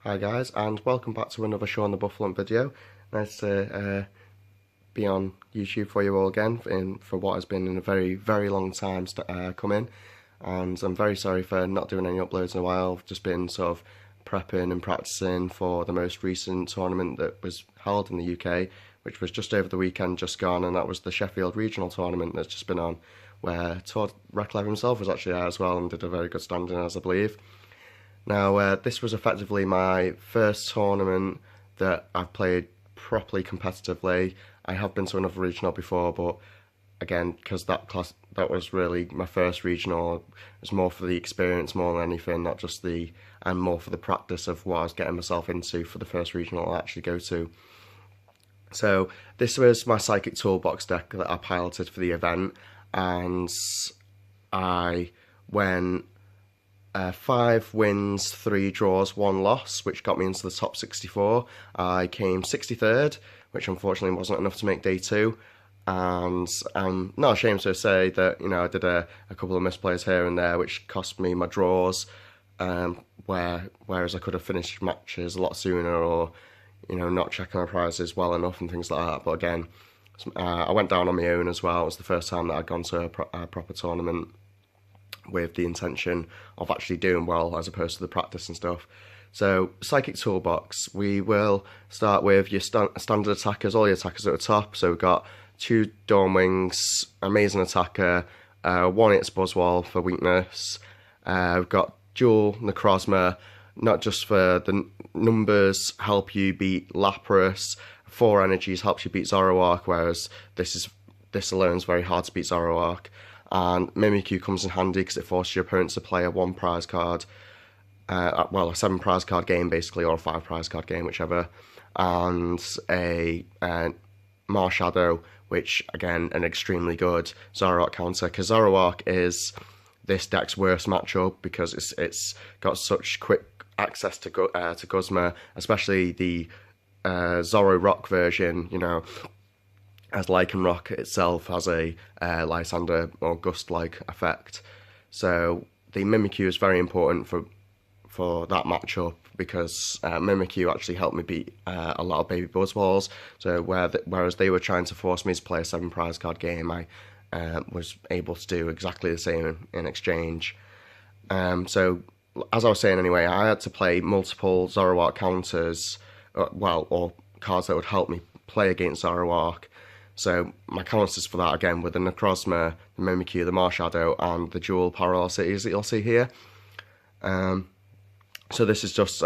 Hi guys, and welcome back to another Show on the Buffalo video. Nice to be on YouTube for you all again for what has been in a very, very long time coming. And I'm very sorry for not doing any uploads in a while. I've just been sort of prepping and practicing for the most recent tournament that was held in the UK, which was just over the weekend just gone, and that was the Sheffield Regional tournament that's just been on, where Todd Reclev himself was actually there as well and did a very good standing, as I believe. Now, this was effectively my first tournament that I've played properly competitively. I have been to another regional before, but again, because that was really my first regional, it was more for the experience more than anything, not just and more for the practice of what I was getting myself into for the first regional I actually go to. So this was my Psychic Toolbox deck that I piloted for the event, and I went 5 wins, 3 draws, 1 loss, which got me into the top 64. I came 63rd, which unfortunately wasn't enough to make day 2. And I'm not ashamed to say that, I did a couple of misplays here and there, which cost me my draws, whereas I could have finished matches a lot sooner, or, not checking my prizes well enough and things like that. But again, I went down on my own as well. It was the first time that I'd gone to a proper tournament with the intention of actually doing well as opposed to the practice and stuff. So, Psychic Toolbox, we will start with your standard attackers, all your attackers at the top. So we've got 2 Dawn Wings, amazing attacker, 1 hits Buzzwole for weakness. We've got dual Necrozma, not just for the numbers, help you beat Lapras, 4 energies helps you beat Zoroark, whereas this alone is very hard to beat Zoroark. And Mimikyu comes in handy because it forces your opponents to play a 1 prize card, a 7 prize card game basically, or a 5 prize card game, whichever. And a Marshadow, which again, an extremely good Zoroark counter, because Zoroark is this deck's worst matchup because it's got such quick access to Guzma, especially the Zoroark version, as Lycanroc itself has a Lysander or Gust-like effect. So the Mimikyu is very important for that matchup, because Mimikyu actually helped me beat a lot of baby Buzzwoles. So whereas they were trying to force me to play a 7 prize card game, I was able to do exactly the same in exchange. So as I was saying anyway, I had to play multiple Zoroark counters, or cards that would help me play against Zoroark. So my counters for that again were the Necrozma, the Mimikyu, the Marshadow, and the dual Parallel Cities that you'll see here. So this is just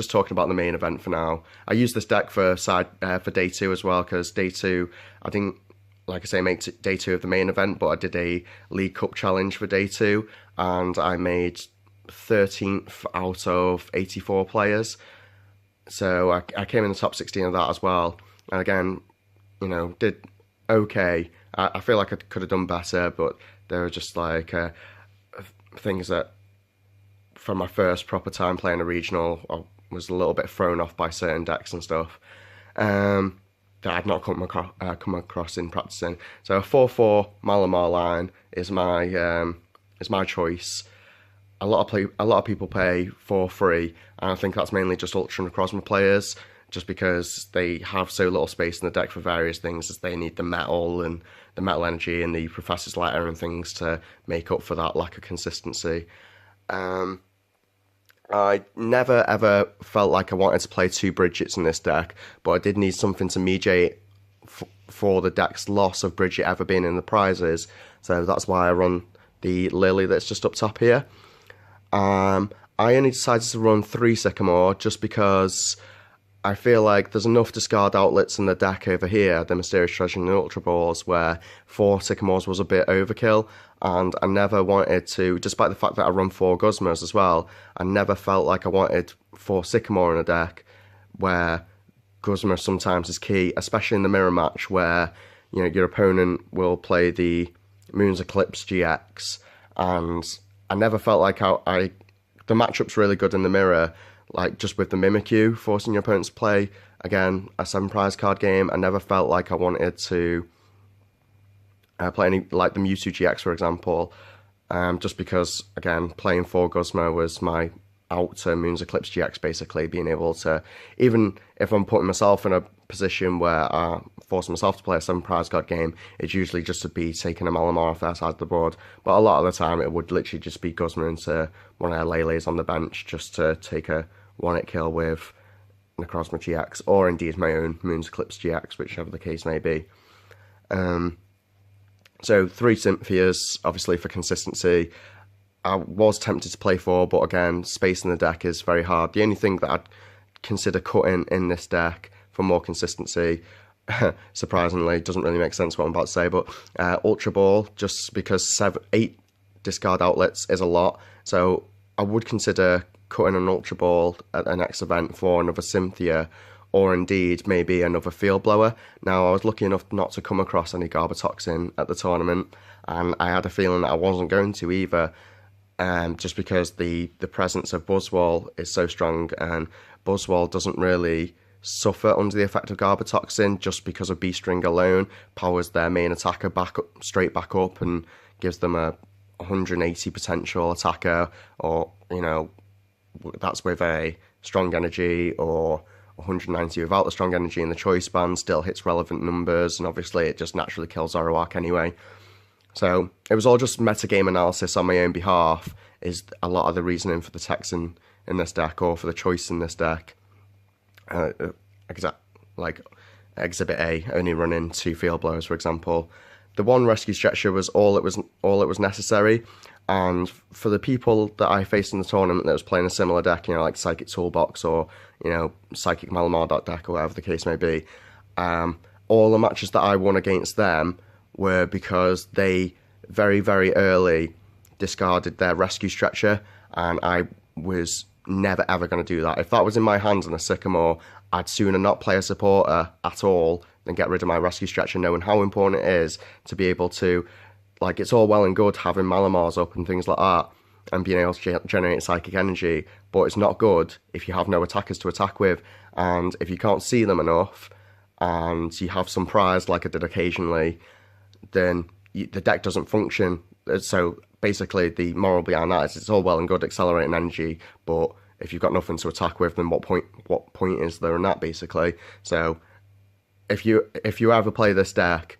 talking about the main event for now. I used this deck for day 2 as well, because day 2 I didn't, like I say, make day 2 of the main event, but I did a League Cup challenge for day 2, and I made 13th out of 84 players. So I came in the top 16 of that as well, and again, did okay. I feel like I could have done better, but there were just like things that, from my first proper time playing a regional, I was a little bit thrown off by certain decks and stuff that I'd not come across in practicing. So a 4/4 Malamar line is my choice. A lot of people pay 4/3, and I think that's mainly just Ultra Necrozma players, just because they have so little space in the deck for various things, as they need the metal and the metal energy and the Professor's Letter and things to make up for that lack of consistency. I never ever felt like I wanted to play 2 Bridgets in this deck, but I did need something to mediate for the deck's loss of Bridget ever being in the prizes, so that's why I run the Lily that's just up top here. I only decided to run 3 Sycamore just because I feel like there's enough discard outlets in the deck over here, the Mysterious Treasure and the Ultra Balls, where 4 Sycamores was a bit overkill, and I never wanted to, despite the fact that I run 4 Guzmas as well, I never felt like I wanted 4 Sycamore in a deck where Guzma sometimes is key, especially in the mirror match where, your opponent will play the Moon's Eclipse GX, and I never felt like the matchup's really good in the mirror, like just with the Mimikyu, forcing your opponents to play, again, a 7 prize card game. I never felt like I wanted to play any, like the Mewtwo GX, for example, just because, again, playing 4 Guzma was my out to Moon's Eclipse GX, basically, being able to, even if I'm putting myself in a position where I force myself to play a 7 prize god game, it's usually just to be taking a Malamar off their side of the board, but a lot of the time it would literally just be Guzma into one of their Lele's on the bench just to take a 1-hit kill with Necrozma GX, or indeed my own Moon's Eclipse GX, whichever the case may be. So 3 Cynthias, obviously for consistency. I was tempted to play 4, but again, space in the deck is very hard. The only thing that I'd consider cutting in this deck for more consistency, surprisingly, doesn't really make sense what I'm about to say, but Ultra Ball, just because 8 discard outlets is a lot. So I would consider cutting an Ultra Ball at the next event for another Cynthia, or indeed maybe another Field Blower. Now, I was lucky enough not to come across any Garbotoxin at the tournament, and I had a feeling that I wasn't going to either, just because the presence of Buzzwole is so strong, and Buzzwole doesn't really suffer under the effect of Garbotoxin just because of B-String alone, powers their main attacker straight back up and gives them a 180 potential attacker, or, you know, that's with a strong energy, or 190 without the strong energy, and the choice band still hits relevant numbers, and obviously it just naturally kills Zoroark anyway. So it was all just metagame analysis on my own behalf, is a lot of the reasoning for the text in this deck, or for the choice in this deck. Like Exhibit A, only running 2 Field Blowers, for example. The 1 Rescue Stretcher was all it was necessary, and for the people that I faced in the tournament that was playing a similar deck, you know, like Psychic Toolbox, or, you know, Psychic Malamar deck, or whatever the case may be, all the matches that I won against them were because they very, very early discarded their Rescue Stretcher, and I was never ever going to do that. If that was in my hands on a Sycamore, I'd sooner not play a supporter at all than get rid of my Rescue Stretcher, knowing how important it is to be able to, like, it's all well and good having Malamars up and things like that, and being able to generate psychic energy, but it's not good if you have no attackers to attack with, and if you can't see them enough, and you have some prize like I did occasionally, then the deck doesn't function. So basically the moral behind that is it's all well and good accelerating energy, but if you've got nothing to attack with, then what point is there in that, basically? So if you ever play this deck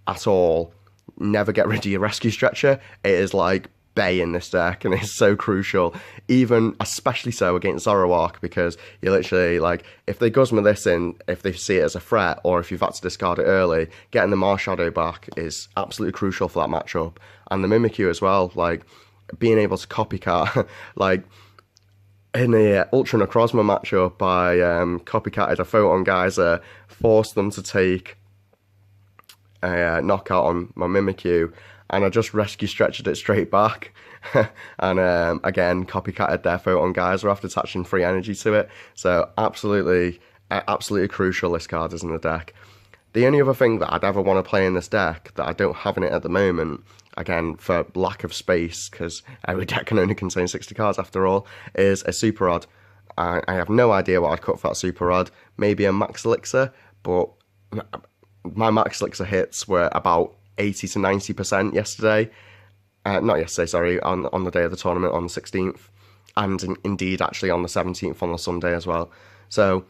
at all, never get rid of your Rescue Stretcher. It is like Bay in this deck, and it's so crucial, even especially so against Zoroark, because you literally, like, if they Guzma this in, if they see it as a threat, or if you've had to discard it early, getting the Marshadow back is absolutely crucial for that matchup. And the Mimikyu as well, like, being able to copycat, like, in the Ultra Necrozma matchup, I copycatted a Photon Geyser, forced them to take a knockout on my Mimikyu, and I just Rescue Stretched it straight back, and again copycatted their Photon Geyser after attaching free energy to it. So absolutely crucial this card is in the deck. The only other thing that I'd ever want to play in this deck that I don't have in it at the moment, again for lack of space, because every deck can only contain 60 cards after all, is a Super Rod. I have no idea what I'd cut for that Super Rod. Maybe a Max Elixir, but my Max Elixir hits were about 80 to 90% yesterday. Not yesterday, sorry, on the day of the tournament, on the 16th. And indeed, actually, on the 17th, on the Sunday as well. So,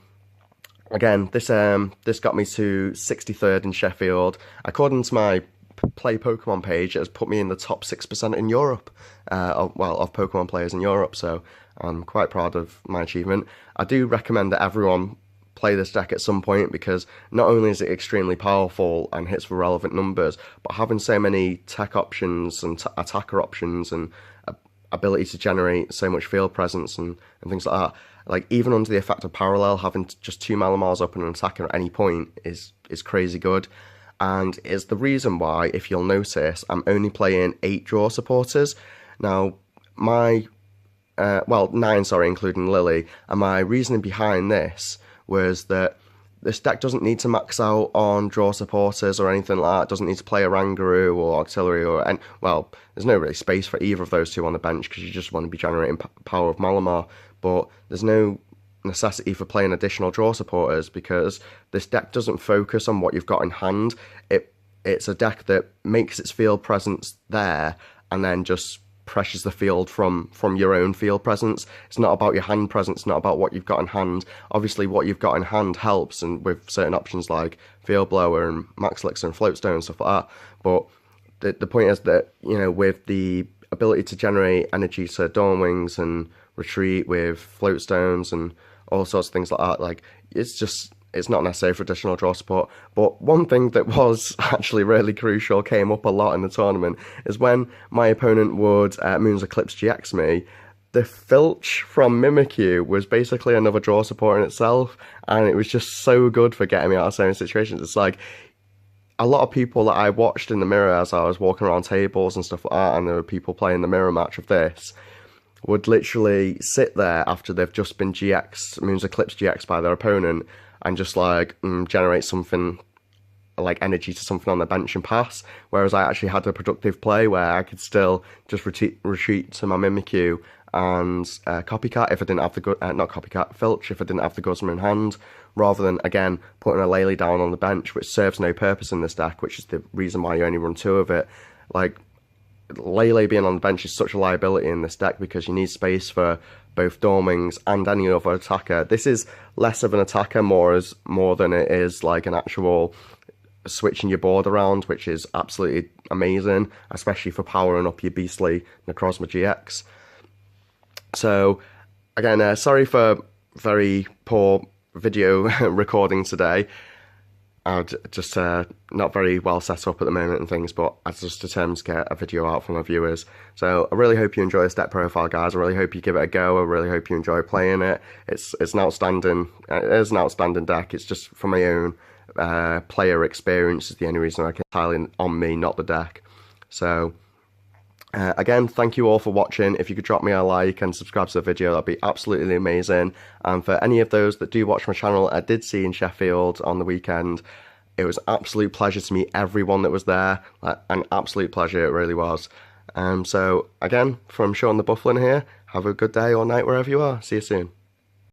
again, this got me to 63rd in Sheffield. According to my Play Pokemon page, it has put me in the top 6% in Europe, of Pokemon players in Europe. So, I'm quite proud of my achievement. I do recommend that everyone play this deck at some point, because not only is it extremely powerful and hits for relevant numbers, but having so many tech options and attacker options and ability to generate so much field presence and things like that, like even under the effect of Parallel, having just 2 Malamars up and an attacker at any point is crazy good. And it's the reason why, if you'll notice, I'm only playing 8 draw supporters. Now, my 9, sorry, including Lily, and my reasoning behind this was that this deck doesn't need to max out on draw supporters or anything like that. It doesn't need to play a Rangaroo or Auxiliary, there's no really space for either of those two on the bench, because you just want to be generating power of Malamar, but there's no necessity for playing additional draw supporters, because this deck doesn't focus on what you've got in hand. It's a deck that makes its field presence there, and then just pressures the field from your own field presence. It's not about your hand presence, not about what you've got in hand. Obviously what you've got in hand helps, and with certain options like Field Blower and Max Elixir and Floatstone and stuff like that, but the point is that, you know, with the ability to generate energy to Dawn Wings and retreat with Floatstones and all sorts of things like that, like, it's not necessary for additional draw support. But one thing that was actually really crucial, came up a lot in the tournament, is when my opponent would Moon's Eclipse GX me, the Filch from Mimikyu was basically another draw support in itself, and it was just so good for getting me out of certain situations. It's like, a lot of people that I watched in the mirror as I was walking around tables and stuff like that, and there were people playing the mirror match of this, would literally sit there after they've just been Moon's Eclipse GX by their opponent, and just like generate something like energy to something on the bench and pass, whereas I actually had a productive play where I could still just retreat to my Mimikyu and Copycat if I didn't have the not Copycat, Filch if I didn't have the Guzma in hand, rather than again putting a Lele down on the bench, which serves no purpose in this deck, which is the reason why you only run 2 of it. Like, Lele being on the bench is such a liability in this deck because you need space for both Dawn Wings and any other attacker. This is less of an attacker, more than it is like an actual switching your board around, which is absolutely amazing, especially for powering up your beastly Necrozma GX. So again, sorry for very poor video recording today. I'm just not very well set up at the moment and things, but I just determined to get a video out for my viewers. So I really hope you enjoy this deck profile, guys. I really hope you give it a go. I really hope you enjoy playing it. It's an outstanding, it is an outstanding deck. It's just for my own player experience is the only reason I can entirely on me, not the deck. So again, thank you all for watching. If you could drop me a like and subscribe to the video, that'd be absolutely amazing. And for any of those that do watch my channel, I did see in Sheffield on the weekend. It was an absolute pleasure to meet everyone that was there. An absolute pleasure, it really was. So again, from Sean the Bufflin here, have a good day or night wherever you are. See you soon.